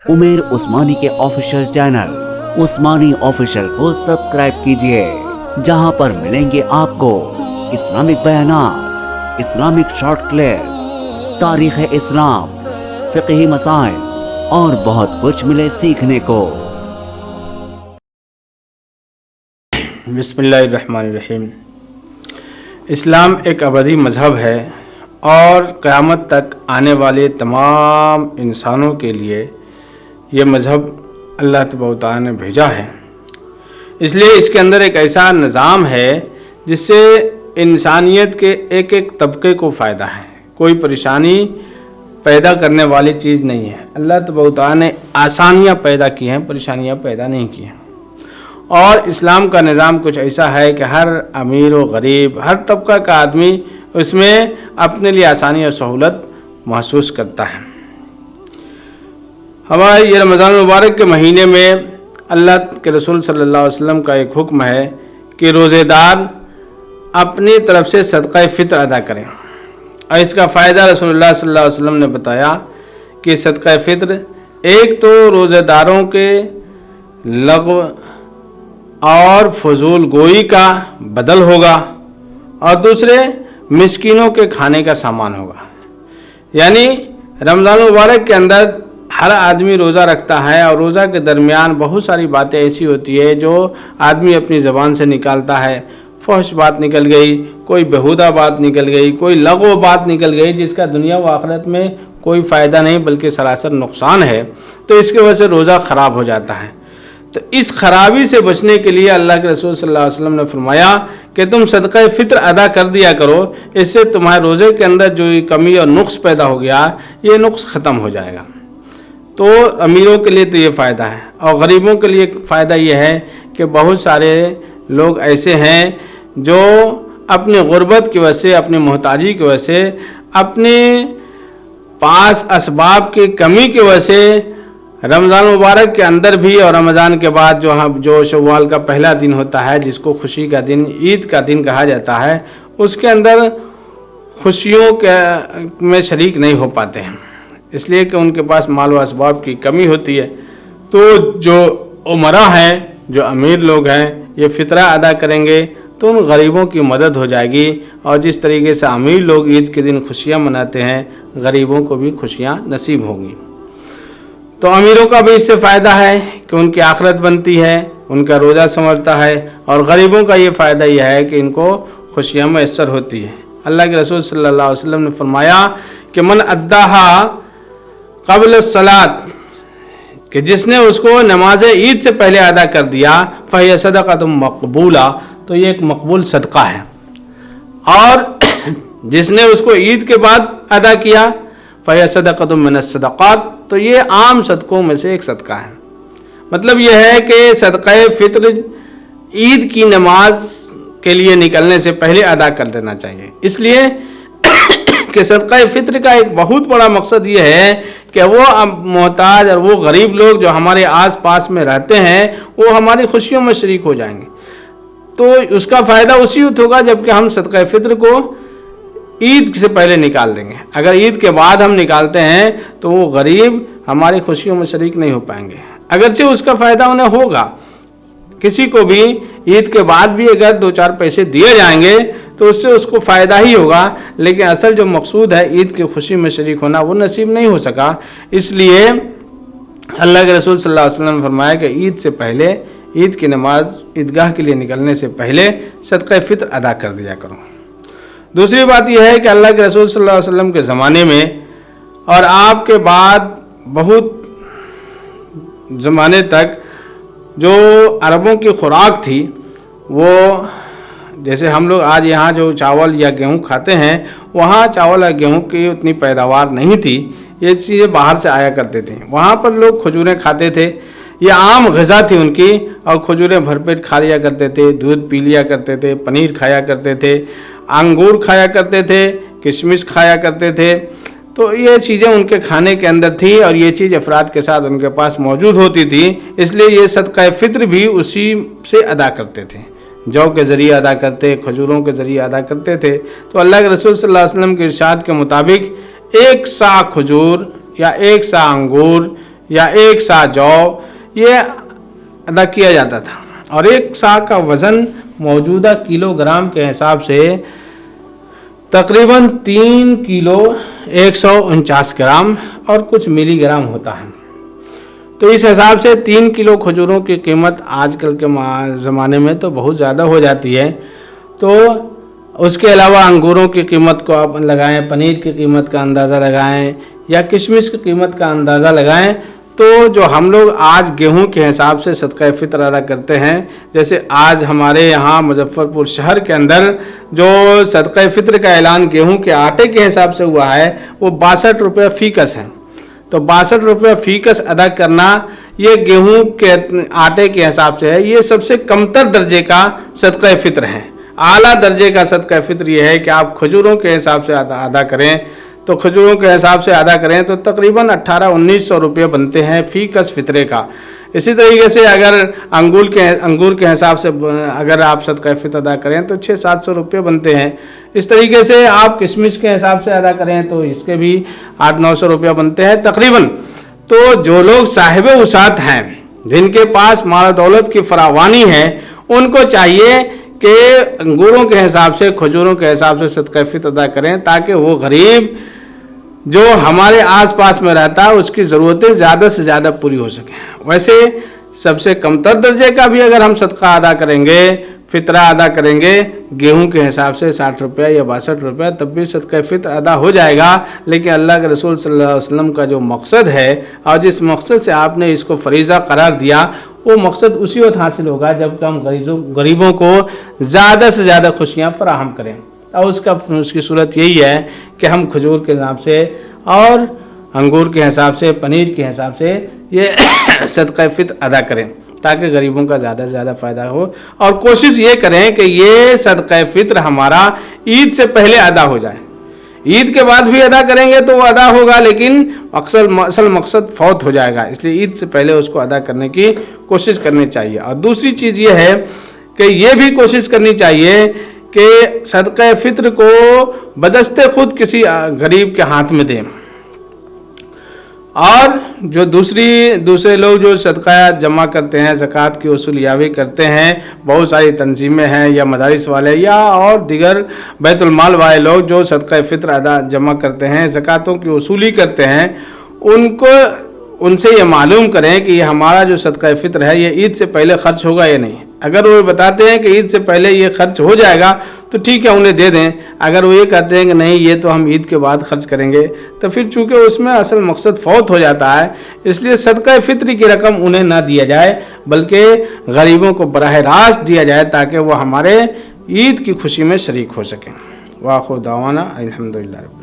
उमेर उस्मानी के official channel उस्मानी official को subscribe कीजिए, जहां पर मिलेंगे आपको इस्लामिक बयानात, इस्लामिक शॉर्ट क्लिप्स, तारीख़ इस्लाम, फ़िक़ही मसाइल और बहुत कुछ मिले सीखने को। बिस्मिल्लाहिर्रहमानिर्रहीम। इस्लाम एक अबदी मज़हब है और क़यामत तक आने वाले तमाम इंसानों के लिए ये मज़हब अल्लाह तबारक व तआला ने भेजा है। इसलिए इसके अंदर एक ऐसा निज़ाम है जिससे इंसानियत के एक एक तबके को फ़ायदा है। कोई परेशानी पैदा करने वाली चीज़ नहीं है। अल्लाह तबारक व तआला ने आसानियाँ पैदा की हैं, परेशानियाँ पैदा नहीं की हैं। और इस्लाम का निज़ाम कुछ ऐसा है कि हर अमीर व गरीब, हर तबका का आदमी उसमें अपने लिए आसानी और सहूलत महसूस करता है। हमारे ये रमज़ान मुबारक के महीने में अल्लाह के रसूल सल्लल्लाहु अलैहि वसल्लम का एक हुक्म है कि रोज़ेदार अपनी तरफ से सदक़ा फ़ित्र अदा करें। और इसका फ़ायदा रसूलुल्लाह सल्लल्लाहु अलैहि वसल्लम ने बताया कि सदक़ा फ़ित्र एक तो रोज़ेदारों के लग़्व और फजूल गोई का बदल होगा और दूसरे मिस्कीनों के खाने का सामान होगा। यानी रमज़ान मुबारक के अंदर हर आदमी रोज़ा रखता है और रोज़ा के दरमियान बहुत सारी बातें ऐसी होती है जो आदमी अपनी ज़बान से निकालता है। फहश बात निकल गई, कोई बेहुदा बात निकल गई, कोई लग़्व बात निकल गई जिसका दुनिया व आखिरत में कोई फ़ायदा नहीं बल्कि सरासर नुकसान है। तो इसकी वजह से रोज़ा ख़राब हो जाता है। तो इस खराबी से बचने के लिए अल्लाह के रसूल सल्लल्लाहु अलैहि वसल्लम ने फरमाया कि तुम सदक़ा फ़ित्र अदा कर दिया करो, इससे तुम्हारे रोज़े के अंदर जो कमी और नुक्स पैदा हो गया ये नुक्स ख़त्म हो जाएगा। तो अमीरों के लिए तो ये फ़ायदा है और गरीबों के लिए फ़ायदा ये है कि बहुत सारे लोग ऐसे हैं जो अपनी गुर्बत की वजह से, अपनी मोहताजी की वजह से, अपने पास असबाब की कमी की वजह से रमज़ान मुबारक के अंदर भी और रमज़ान के बाद जो शव्वाल का पहला दिन होता है जिसको खुशी का दिन, ईद का दिन कहा जाता है, उसके अंदर खुशियों के में शरीक नहीं हो पाते हैं, इसलिए कि उनके पास माल व असबाब की कमी होती है। तो जो उमरा हैं, जो अमीर लोग हैं, ये फ़ितरा अदा करेंगे तो उन गरीबों की मदद हो जाएगी। और जिस तरीके से अमीर लोग ईद के दिन खुशियाँ मनाते हैं, गरीबों को भी खुशियाँ नसीब होंगी। तो अमीरों का भी इससे फ़ायदा है कि उनकी आखिरत बनती है, उनका रोज़ा संवरता है। और गरीबों का ये फ़ायदा यह है कि इनको खुशियाँ मैसर होती है। अल्लाह के रसूल सल्लल्लाहु अलैहि वसल्लम ने फरमाया कि मन अद्दाहा क़ब्ल सलात, कि जिसने उसको नमाज ईद से पहले अदा कर दिया, फ़हिय सदक़तुम मक़बूला, तो ये एक मकबूल सदका है। और जिसने उसको ईद के बाद अदा किया, फ़हिय सदक़तुम मिनस सदक़ात, तो ये आम सदक़ों में से एक सदका है। मतलब यह है कि सदक़ा फ़ित्र ईद की नमाज के लिए निकलने से पहले अदा कर लेना चाहिए। इसलिए कि सदक़ा फ़ित्र का एक बहुत बड़ा मकसद ये है कि वो मोहताज और वो गरीब लोग जो हमारे आस पास में रहते हैं वो हमारी खुशियों में शरीक हो जाएंगे। तो उसका फ़ायदा उसी वक्त होगा जबकि हम सदक़ा फ़ित्र को ईद से पहले निकाल देंगे। अगर ईद के बाद हम निकालते हैं तो वो गरीब हमारी खुशियों में शरीक नहीं हो पाएंगे। अगरचे उसका फ़ायदा उन्हें होगा, किसी को भी ईद के बाद भी अगर 2-4 पैसे दिए जाएंगे तो उससे उसको फ़ायदा ही होगा, लेकिन असल जो मकसूद है ईद की खुशी में शरीक होना वो नसीब नहीं हो सका। इसलिए अल्लाह के रसूल सल्लल्लाहु अलैहि वसल्लम ने फरमाया कि ईद से पहले, ईद की नमाज ईदगाह के लिए निकलने से पहले सदक़ा फ़ित्र अदा कर दिया करो। दूसरी बात यह है कि अल्लाह के रसूल सल्लल्लाहु अलैहि वसल्लम के ज़माने में और आपके बाद बहुत ज़माने तक जो अरबों की खुराक थी, वो जैसे हम लोग आज यहाँ जो चावल या गेहूँ खाते हैं, वहाँ चावल या गेहूँ की उतनी पैदावार नहीं थी, ये चीज़ें बाहर से आया करते थे। वहाँ पर लोग खजूरें खाते थे, ये आम ग़िज़ा थी उनकी, और खजूरें भरपेट खा लिया करते थे, दूध पी लिया करते थे, पनीर खाया करते थे, अंगूर खाया करते थे, किशमिश खाया करते थे। तो ये चीज़ें उनके खाने के अंदर थी और ये चीज़ अफराद के साथ उनके पास मौजूद होती थी। इसलिए ये सदक़ा फ़ित्र भी उसी से अदा करते थे, जौ के ज़रिए अदा करते, खजूरों के ज़रिए अदा करते थे। तो अल्लाह के रसूल सल्लल्लाहु अलैहि वसल्लम के इरशाद के मुताबिक 1 सा खजूर या 1 सा अंगूर या 1 सा जौ ये अदा किया जाता था। और 1 सा का वज़न मौजूदा किलोग्राम के हिसाब से तकरीबन 3 किलो 149 ग्राम और कुछ मिलीग्राम होता है। तो इस हिसाब से 3 किलो खजूरों की कीमत आजकल के ज़माने में तो बहुत ज़्यादा हो जाती है। तो उसके अलावा अंगूरों की कीमत को आप लगाएं, पनीर की कीमत का अंदाज़ा लगाएं या किशमिश की कीमत का अंदाज़ा लगाएं। तो जो हम लोग आज गेहूं के हिसाब से सदका फ़ित्र अदा करते हैं, जैसे आज हमारे यहाँ मुजफ्फरपुर शहर के अंदर जो सदका फ़ित्र का ऐलान गेहूं के आटे के हिसाब से हुआ है वो 62 रुपये फ़ीकस है। तो 62 रुपये फ़ीकस अदा करना ये गेहूं के आटे के हिसाब से है, ये सबसे कमतर दर्जे का सदका फ़ित्र है। आला दर्जे का सदका फ़ित्र ये है कि आप खजूरों के हिसाब से अदा करें। तो खजूरों के हिसाब से अदा करें तो तकरीबन 1800-1900 रुपये बनते हैं फ़ीकस फ़ित्रे का। इसी तरीके से अगर अंगूर के हिसाब से अगर आप सदका फ़ित्र अदा करें तो 600-700 रुपये बनते हैं। इस तरीके से आप किशमिश के हिसाब से अदा करें तो इसके भी 800-900 रुपये बनते हैं तकरीबन। तो जो लोग साहिब वसात हैं, जिनके पास माल दौलत की फरावानी है, उनको चाहिए कि अंगूरों के हिसाब से, खजूरों के हिसाब से सदका फ़ित्र अदा करें, ताकि वो गरीब जो हमारे आसपास में रहता है उसकी ज़रूरतें ज़्यादा से ज़्यादा पूरी हो सकें। वैसे सबसे कमतर दर्जे का भी अगर हम सदका अदा करेंगे, फ़ित्रा अदा करेंगे गेहूं के हिसाब से 60 रुपये या 62 रुपये, तब भी सदका फ़ित्र अदा हो जाएगा। लेकिन अल्लाह के रसूल सल्लल्लाहु अलैहि वसल्लम का जो मकसद है और जिस मकसद से आपने इसको फ़रीज़ा करार दिया, वो मकसद उसी वक्त हासिल होगा जब हम गरीबों को ज़्यादा से ज़्यादा खुशियाँ फराहम करें। और उसकी सूरत यही है कि हम खजूर के हिसाब से और अंगूर के हिसाब से, पनीर के हिसाब से ये सदका फ़ित्र अदा करें, ताकि गरीबों का ज़्यादा से ज़्यादा फ़ायदा हो। और कोशिश ये करें कि ये सदका फ़ित्र हमारा ईद से पहले अदा हो जाए। ईद के बाद भी अदा करेंगे तो वो अदा होगा, लेकिन असल मकसद फौत हो जाएगा, इसलिए ईद से पहले उसको अदा करने की कोशिश करनी चाहिए। और दूसरी चीज़ ये है कि ये भी कोशिश करनी चाहिए कि सदका फ़ित्र को बदस्ते खुद किसी गरीब के हाथ में दें। और जो दूसरे लोग जो सदका जमा करते हैं, ज़कात की वसूलियावी करते हैं, बहुत सारी तंजीमें हैं या मदारिस वाले या और दिगर बैतुल माल वाले लोग जो सदका फ़ित्र जमा करते हैं, ज़कातों की वसूली करते हैं, उनसे ये मालूम करें कि ये हमारा जो सदका फ़ित्र है ये ईद से पहले खर्च होगा या नहीं। अगर वो बताते हैं कि ईद से पहले ये खर्च हो जाएगा तो ठीक है, उन्हें दे दें। अगर वो ये कहते हैं कि नहीं ये तो हम ईद के बाद खर्च करेंगे, तो फिर चूँकि उसमें असल मकसद फौत हो जाता है, इसलिए सदका फ़ित्र की रकम उन्हें ना दिया जाए, बल्कि गरीबों को बराह रास्त दिया जाए, ताकि वो हमारे ईद की खुशी में शरीक हो सकें। वाखिर दावाना अल्हम्दुलिल्लाह रब्बिल आलमीन।